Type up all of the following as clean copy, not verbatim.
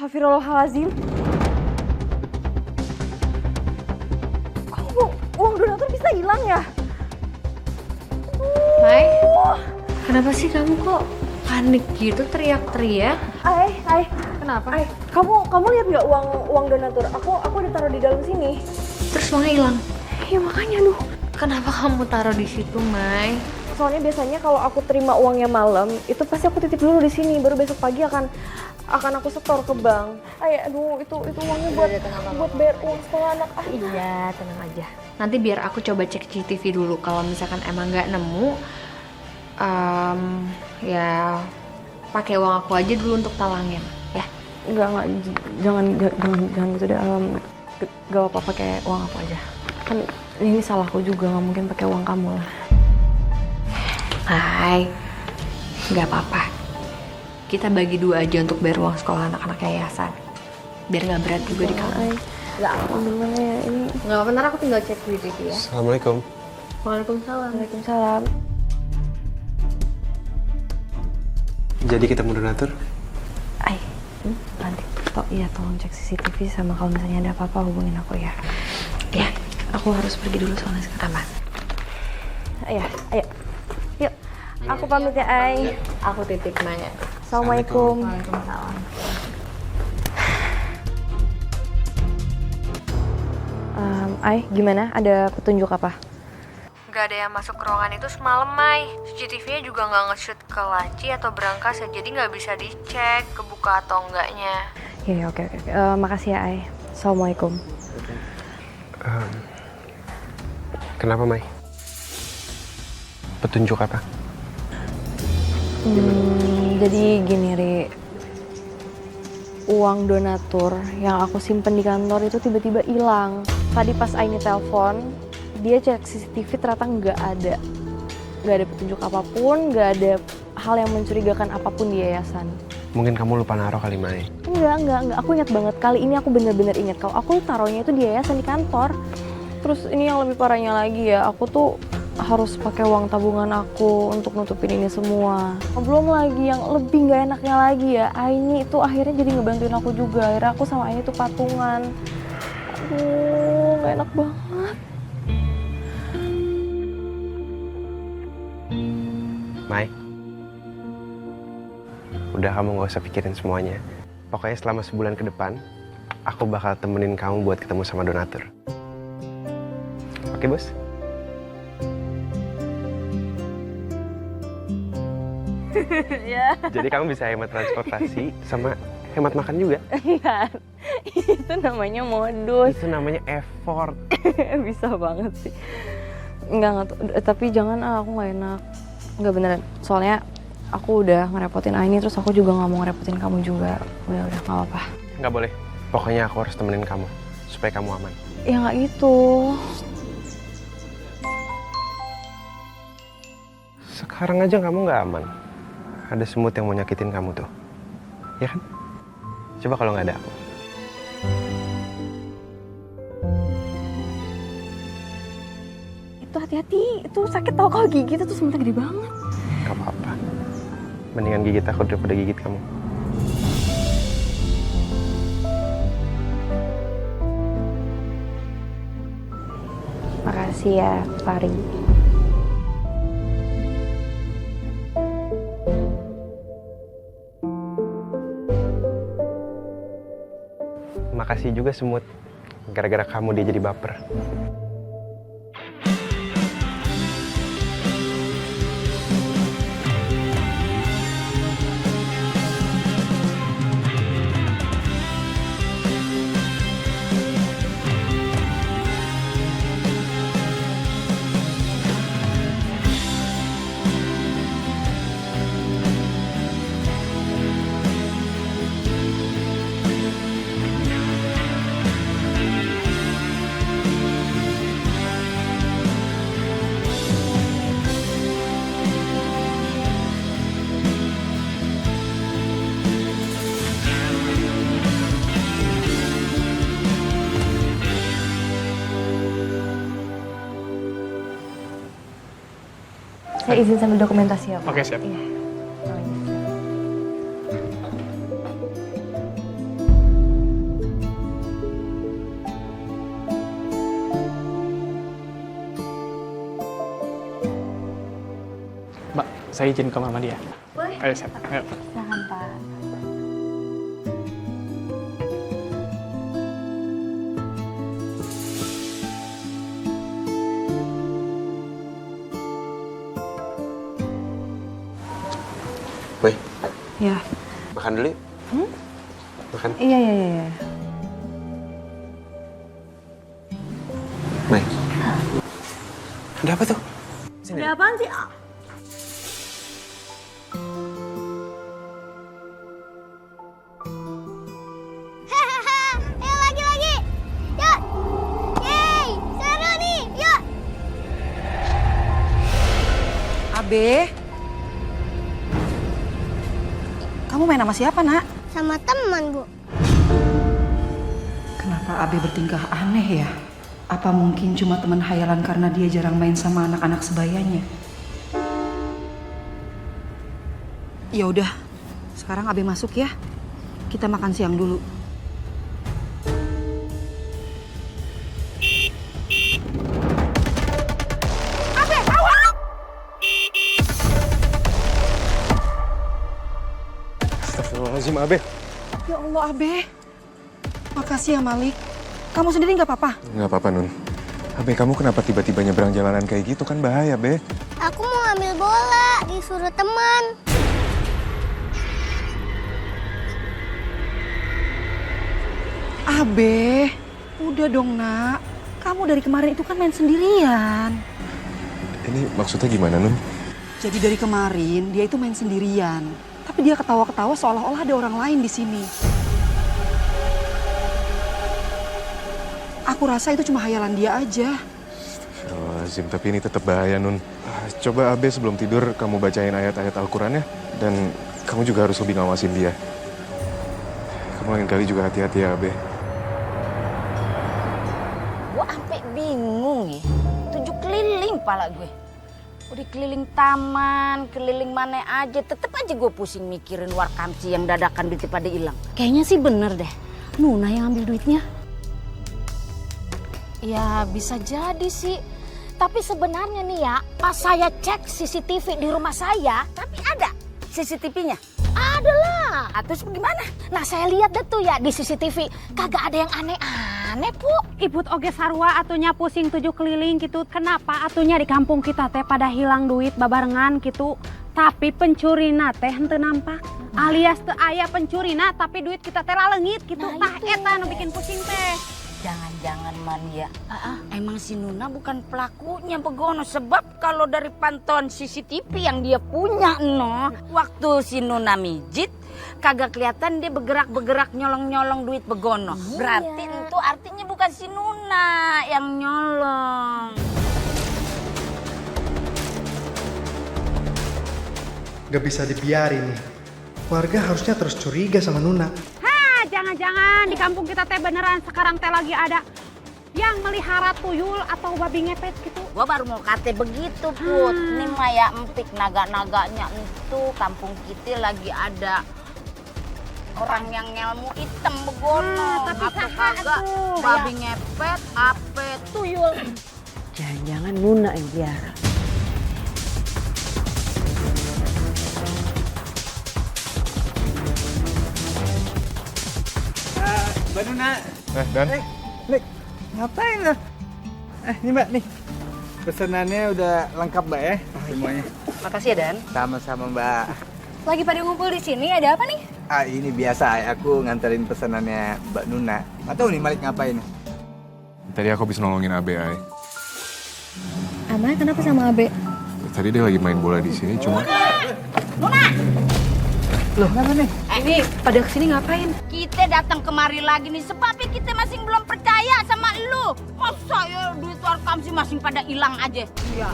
Astagfirullahaladzim. Kok uang donatur bisa hilang ya? Mai, kenapa sih kamu kok panik gitu teriak-teriak? Ay, Kenapa? Ay, kamu lihat nggak uang donatur? Aku udah taruh di dalam sini. Terus uangnya hilang? Ya makanya duh. Kenapa kamu taruh di situ, Mai? Soalnya biasanya kalau aku terima uangnya malam, itu pasti aku titip dulu di sini, baru besok pagi akan aku setor ke bank. Aduh, itu uangnya buat bayar uang sekolah anak. Iya, tenang aja. Nanti biar aku coba cek CCTV dulu. Kalau misalkan emang nggak nemu, ya pakai uang aku aja dulu untuk talangin, ya. Enggak, jangan gitu deh. Gak apa-apa pakai uang aku aja. Kan ini salahku juga, nggak mungkin pakai uang kamu lah. Hai, nggak apa-apa. Kita bagi dua aja untuk bayar uang sekolah anak-anak yayasan. Biar nggak berat juga di kamu. Nggak apa gimana ya ini. Nggak apa-apa, ntar aku tinggal cek CCTV ya. Assalamualaikum. Waalaikumsalam. Waalaikumsalam. Jadi ketemu donatur? Nanti tolong cek CCTV sama kalau misalnya ada apa-apa hubungin aku ya. Ya, aku harus pergi dulu soalnya sekarang. Aman. Ayo. Yuk. Aku pamit ya, Ay. Aku titip Maya. Assalamualaikum. Waalaikumsalam. Ay, gimana? Ada petunjuk apa? Gak ada yang masuk ke ruangan itu semalam, Mai. CCTV-nya juga nggak nge-shoot ke laci atau berangkas ya, jadi nggak bisa dicek kebuka atau enggaknya. Iya, oke. Makasih ya, Ay. Assalamualaikum. Kenapa, Mai? Petunjuk apa? Jadi gini, Ri. Uang donatur yang aku simpen di kantor itu tiba-tiba hilang. Tadi pas Aini telepon, dia cek CCTV ternyata nggak ada. Nggak ada petunjuk apapun, nggak ada hal yang mencurigakan apapun di yayasan. Mungkin kamu lupa naruh kali, Mai. Enggak. Aku ingat banget. Kali ini aku bener-bener ingat kalau aku taruhnya itu di yayasan di kantor. Terus ini yang lebih parahnya lagi ya, aku tuh harus pakai uang tabungan aku untuk nutupin ini semua. Belum lagi yang lebih nggak enaknya lagi ya, Aini itu akhirnya jadi ngebantuin aku juga. Akhirnya aku sama Aini tuh patungan. Aduh, nggak enak banget. Mai. Udah, kamu gak usah pikirin semuanya. Pokoknya selama sebulan ke depan, aku bakal temenin kamu buat ketemu sama donatur. Oke, Bos? Ya. Jadi kamu bisa hemat transportasi sama hemat makan juga. Iya, itu namanya modus. Itu namanya effort. Bisa banget sih. Enggak, tapi jangan, aku nggak enak. Nggak beneran, soalnya aku udah ngerepotin Aini, terus aku juga nggak mau ngerepotin kamu juga. Udah, nggak apa-apa. Nggak boleh. Pokoknya aku harus temenin kamu, supaya kamu aman. Ya nggak gitu. Sekarang aja kamu nggak aman. Ada semut yang mau nyakitin kamu tuh. Ya kan? Coba kalau nggak ada aku. Itu hati-hati, itu sakit tau kalau gigit itu semutnya gede banget. Gak apa-apa. Mendingan gigit aku daripada gigit kamu. Makasih ya, Fari. Makasih juga semut. Gara-gara kamu dia jadi baper. Saya izin sambil dokumentasi ya, Pak. Oke, siap. Iya. saya izin ke mama dia. Boleh. Ayo, siap. Ayo. Silahkan Pak. Boy, Ya. makan dulu yuk. Makan. Iya. Mai. Ada apa tuh? Sini. Ada apaan sih? Ayo lagi. Yuk. Yeay, seru nih. Yuk. Abe. Kamu main sama siapa, Nak? Sama teman, Bu. Kenapa Abe bertingkah aneh ya? Apa mungkin cuma teman hayalan karena dia jarang main sama anak-anak sebayanya? Ya udah, sekarang Abe masuk ya. Kita makan siang dulu. Astagfirullahaladzim, Abe. Ya Allah, Abe. Makasih ya, Malik. Kamu sendiri nggak apa-apa? Nggak apa-apa, Nun. Abe, kamu kenapa tiba-tiba nyebrang jalanan kayak gitu? Kan bahaya, Be. Aku mau ambil bola, disuruh teman. Abe, udah dong, Nak. Kamu dari kemarin itu kan main sendirian. Ini maksudnya gimana, Nun? Jadi dari kemarin dia itu main sendirian. Tapi dia ketawa-ketawa seolah-olah ada orang lain di sini. Aku rasa itu cuma hayalan dia aja. Astagfirullahaladzim, tapi ini tetap bahaya, Nun. Coba Abe sebelum tidur kamu bacain ayat-ayat Al-Quran ya. Dan kamu juga harus lebih ngawasin dia. Kamu lain kali juga hati-hati ya, Abe. Gue sampai bingung ya. 7 keliling pala gue. Udah keliling taman, keliling mana aja. Tetep aja gue pusing mikirin warkamsi yang dadakan duitnya pada hilang. Kayaknya sih bener deh. Nuna yang ambil duitnya. Ya bisa jadi sih. Tapi sebenarnya nih ya, pas saya cek CCTV di rumah saya, tapi ada CCTV-nya. Ada lah. Terus gimana? Nah saya lihat deh tuh ya di CCTV, kagak ada yang aneh-aneh, Bu. Ibut oge sarua atunya pusing 7 keliling gitu. Kenapa atunya di kampung kita teh pada hilang duit babarengan gitu. Tapi pencurina teh henteu nampak. Alias teu aya pencurina tapi duit kita teh lalengit gitu. Tah eta nu bikin pusing teh. Jangan-jangan mania. Emang si Nuna bukan pelakunya Begono. Sebab kalau dari pantauan CCTV yang dia punya, waktu si Nuna mijit, kagak kelihatan dia bergerak-bergerak nyolong-nyolong duit Begono. Berarti itu artinya bukan si Nuna yang nyolong. Gak bisa dibiarin nih. Warga harusnya terus curiga sama Nuna. Jangan-jangan di kampung kita teh beneran sekarang teh lagi ada yang melihara tuyul atau babi ngepet gitu. Gua baru mau kate begitu, Put. Ini mah ya empik naga-naganya itu kampung kita lagi ada orang yang ngelmu hitam Begono. Tapi apa saha kagak atuh? babi ngepet, ape, tuyul. Jangan-jangan Nuna yang biara. Mbak Nuna. Dan? Nik, ngapain lo? Ini Mbak, nih. Pesanannya udah lengkap Mbak ya, semuanya. Makasih ya, Dan. Sama-sama Mbak. Lagi pada ngumpul di sini, ada apa nih? Ini biasa, aku nganterin pesanannya Mbak Nuna. Nggak tahu nih Malik ngapain. Tadi aku habis nolongin Abe, Ay. Amai kenapa sama Abe? Tadi dia lagi main bola di sini, cuma... Loh, kenapa nih? Ini pada kesini ngapain? Kita datang kemari lagi nih sebabnya kita masih belum percaya sama lu. Masa ya duit warkam sih masih pada hilang aja. Iya.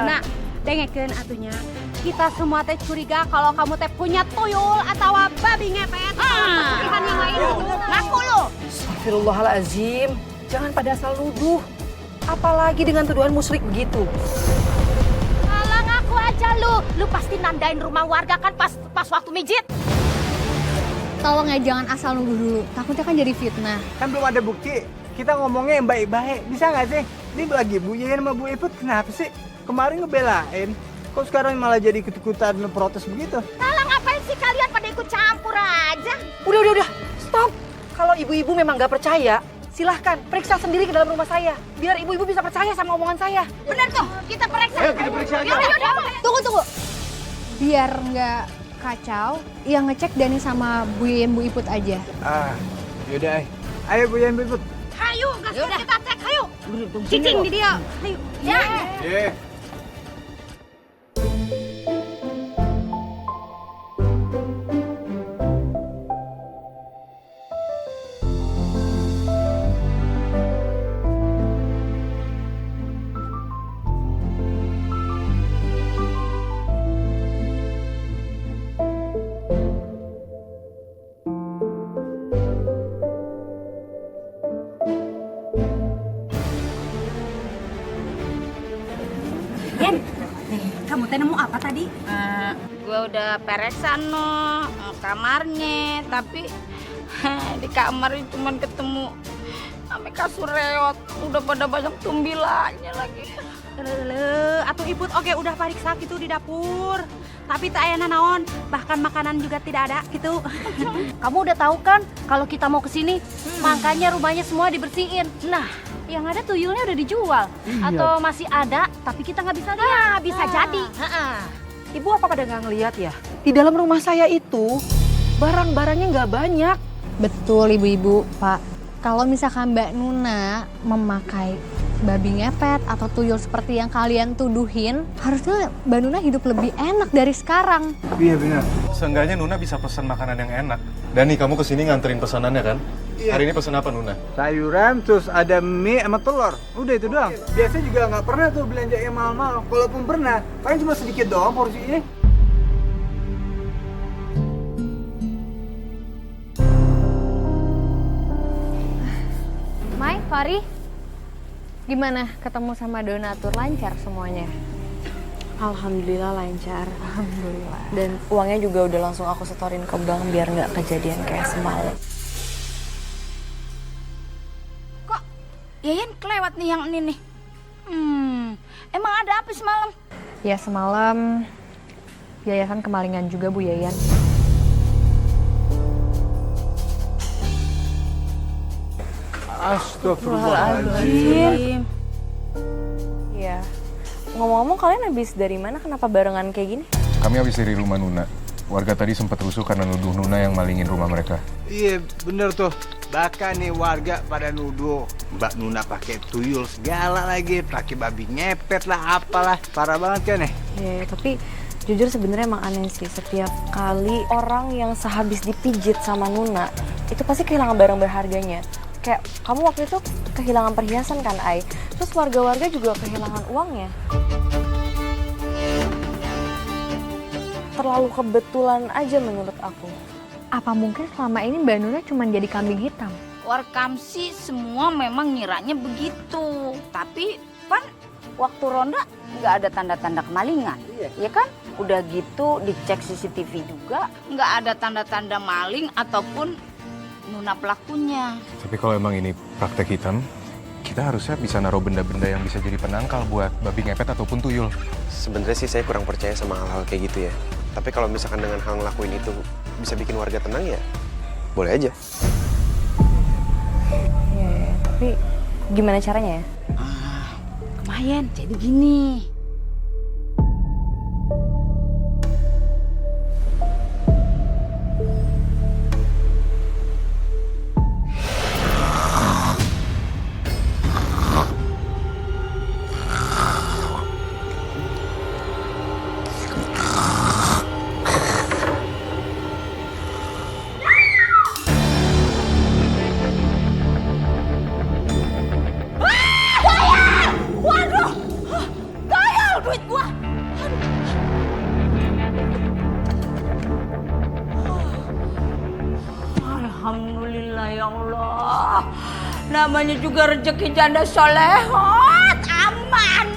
Nah, dengekeun atunya. Kita semua teh curiga kalau kamu teh punya tuyul atau babi ngepet atau pesugihan yang lain gitu. Ngaku lu. Astagfirullahaladzim. Jangan pada asal nuduh. Apalagi dengan tuduhan musyrik begitu. Alah ngaku aja lu. Lu pasti nandain rumah warga kan pas waktu mijit. Tolong ya jangan asal nuduh dulu, takutnya kan jadi fitnah. Kan belum ada bukti. Kita ngomongnya yang baik-baik. Bisa nggak sih? Ini lagi Bu Yeyen sama Bu Iput kenapa sih? Kemarin ngebelain. Kok sekarang malah jadi ikut-ikutan protes begitu? Salah ngapain sih kalian pada ikut campur aja? Udah. Stop. Kalau ibu-ibu memang nggak percaya, silahkan periksa sendiri ke dalam rumah saya. Biar ibu-ibu bisa percaya sama omongan saya. Bener tuh, kita periksa. Ayo kita periksa aja. Tunggu. Biar nggak kacau, yang ngecek Dani sama Bu Yeyen, Bu Iput aja. Yaudah, ayo Bu Yeyen, Bu Iput. Ayo, gas kita cek, ayo. Cicing di dia. Ayo. Ya. Yeah. Kamu teh nemu apa tadi? Gue udah peresan kamarnya, tapi di kamar cuma ketemu ame kasur reot, udah pada banyak tumbilannya lagi. Atuh Iput oke udah pariksa gitu di dapur. Tapi tak aya naon, bahkan makanan juga tidak ada gitu. Kamu udah tahu kan kalau kita mau kesini, makanya rumahnya semua dibersihin. Nah, yang ada tuyulnya udah dijual. Atau masih ada, tapi kita nggak bisa lihat. Bisa jadi. Ibu apa pada nggak ngeliat ya? Di dalam rumah saya itu barang-barangnya nggak banyak. Betul ibu-ibu, Pak. Kalau misalkan Mbak Nuna memakai babi ngepet atau tuyul seperti yang kalian tuduhin, harusnya Mbak Nuna hidup lebih enak dari sekarang. Iya benar. Seenggaknya Nuna bisa pesan makanan yang enak. Dani, kamu kesini nganterin pesanannya kan? Iya. Hari ini pesan apa Nuna? Sayuran, terus ada mie sama telur. Udah itu doang. Biasanya juga nggak pernah tuh belanja yang mahal-mahal. Kalaupun pernah, paling cuma sedikit doang porsinya. Mai, Fari, gimana ketemu sama donatur, lancar semuanya? Alhamdulillah lancar. Alhamdulillah. Dan uangnya juga udah langsung aku setorin ke bank biar nggak kejadian kayak semalam. Kok Yeyen kelewat nih yang ini nih? Emang ada apa semalam? Ya semalam yayasan kemalingan juga Bu Yeyen. Astagfirullahaladzim. Iya. Ngomong-ngomong kalian habis dari mana? Kenapa barengan kayak gini? Kami habis dari rumah Nuna. Warga tadi sempat rusuh karena nuduh Nuna yang malingin rumah mereka. Iya bener tuh. Bahkan nih warga pada nuduh Mbak Nuna pakai tuyul segala lagi, pakai babi ngepet lah, apalah. Parah banget kan ya? Ya, tapi jujur sebenarnya emang aneh sih. Setiap kali orang yang sehabis dipijit sama Nuna, itu pasti kehilangan barang berharganya. Kayak kamu waktu itu kehilangan perhiasan kan, Ai? Terus warga-warga juga kehilangan uangnya. Terlalu kebetulan aja menurut aku. Apa mungkin selama ini Mbak Nuna cuma jadi kambing hitam? Warkam sih semua memang ngiranya begitu. Tapi kan waktu ronda nggak ada tanda-tanda kemalingan. Iya kan? Udah gitu dicek CCTV juga nggak ada tanda-tanda maling ataupun Nuna pelakunya. Tapi kalau emang ini praktek hitam, kita harusnya bisa naruh benda-benda yang bisa jadi penangkal buat babi ngepet ataupun tuyul. Sebenarnya sih saya kurang percaya sama hal-hal kayak gitu ya. Tapi kalau misalkan dengan hal ngelakuin itu bisa bikin warga tenang ya, boleh aja. Ya, tapi gimana caranya ya? Lumayan, jadi gini. Alhamdulillah ya Allah. Namanya juga rezeki janda solehot. Aman.